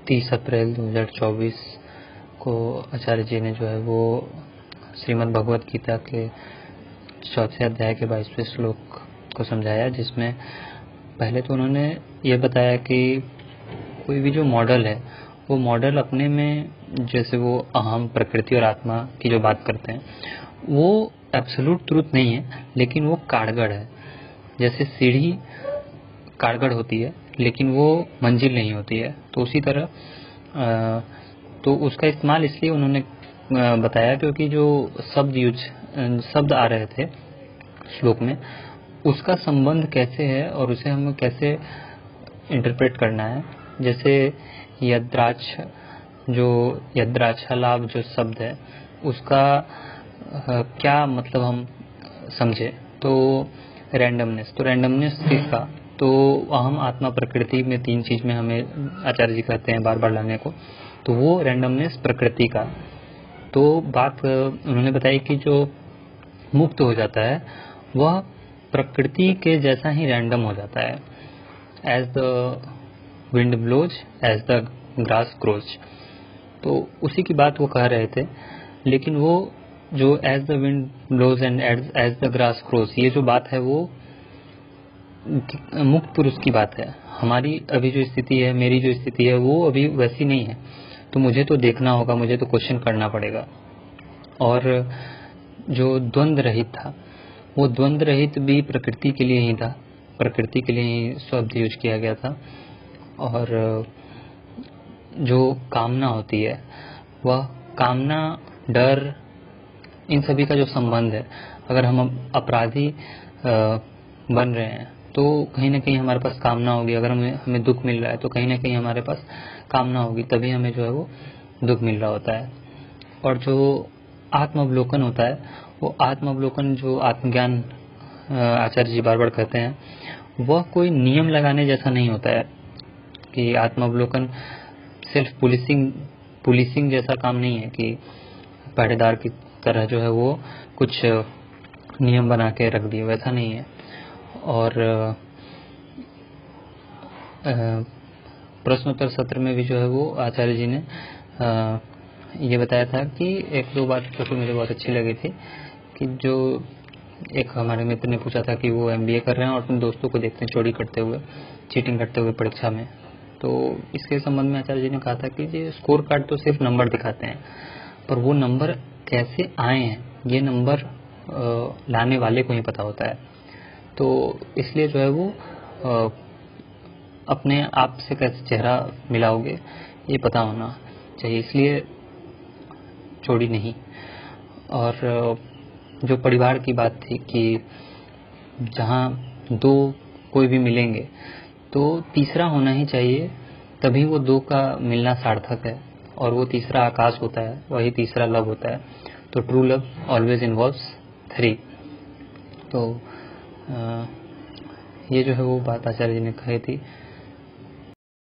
30 अप्रैल 2024 को आचार्य जी ने जो है वो श्रीमद् भगवत गीता के 4थे अध्याय के 22वें श्लोक को समझाया, जिसमें पहले तो उन्होंने ये बताया कि कोई भी जो मॉडल है वो मॉडल अपने में, जैसे वो अहम, प्रकृति और आत्मा की जो बात करते हैं, वो एब्सोल्यूट ट्रूथ नहीं है, लेकिन वो कारगर है। जैसे सीढ़ी कारगर होती है लेकिन वो मंजिल नहीं होती है, तो उसी तरह तो उसका इस्तेमाल इसलिए उन्होंने बताया क्योंकि जो शब्द आ रहे थे श्लोक में, उसका संबंध कैसे है और उसे हमें कैसे इंटरप्रेट करना है। जैसे यद्राक्षालाभ जो शब्द है उसका क्या मतलब हम समझे, तो रैंडमनेस किसका, तो अहम, आत्मा, प्रकृति में 3 चीज में हमें आचार्य जी कहते हैं बार बार लाने को, तो वो रैंडमनेस प्रकृति का। तो बात उन्होंने बताई कि जो मुक्त हो जाता है वह प्रकृति के जैसा ही रैंडम हो जाता है, as the wind blows as the grass grows. तो उसी की बात वो कह रहे थे, लेकिन वो जो as the wind blows and as the grass grows, ये जो बात है वो मुक्त पुरुष की बात है। हमारी अभी जो स्थिति है, मेरी जो स्थिति है, वो अभी वैसी नहीं है, तो मुझे तो देखना होगा, मुझे तो क्वेश्चन करना पड़ेगा। और जो द्वंद्व रहित था, वो द्वंद्व रहित भी प्रकृति के लिए ही था, प्रकृति के लिए ही शब्द यूज किया गया था। और जो कामना होती है, वह कामना, डर, इन सभी का जो संबंध है, अगर हम अपराधी बन रहे हैं तो कहीं ना कहीं हमारे पास कामना होगी। अगर हमें दुख मिल रहा है तो कहीं ना कहीं हमारे पास कामना होगी, तभी हमें जो है वो दुख मिल रहा होता है। और जो आत्मावलोकन होता है, वो आत्मावलोकन, जो आत्मज्ञान आचार्य जी बार बार कहते हैं, वह कोई नियम लगाने जैसा नहीं होता है कि आत्मावलोकन सेल्फ पुलिसिंग जैसा काम नहीं है कि पहरेदार की तरह जो है वो कुछ नियम बना के रख दिए, वैसा नहीं है। और प्रश्नोत्तर सत्र में भी जो है वो आचार्य जी ने ये बताया था कि 1-2 बात तो मुझे बहुत अच्छी लगी थी, कि जो एक हमारे मित्र ने पूछा था कि वो MBA कर रहे हैं और अपने दोस्तों को देखते हैं चोरी करते हुए, चीटिंग करते हुए परीक्षा में। तो इसके संबंध में आचार्य जी ने कहा था कि ये स्कोर कार्ड तो सिर्फ नंबर दिखाते हैं, पर वो नंबर कैसे आए हैं, ये नंबर लाने वाले को ही पता होता है। तो इसलिए जो है वो अपने आप से कैसे चेहरा मिलाओगे ये पता होना चाहिए, इसलिए चोरी नहीं। और जो परिवार की बात थी कि जहाँ 2 कोई भी मिलेंगे तो तीसरा होना ही चाहिए, तभी वो 2 का मिलना सार्थक है, और वो तीसरा आकाश होता है, वही तीसरा लव होता है। तो ट्रू लव ऑलवेज इन्वॉल्व्स 3। तो ये जो है वो बात आचार्य जी ने कही थी।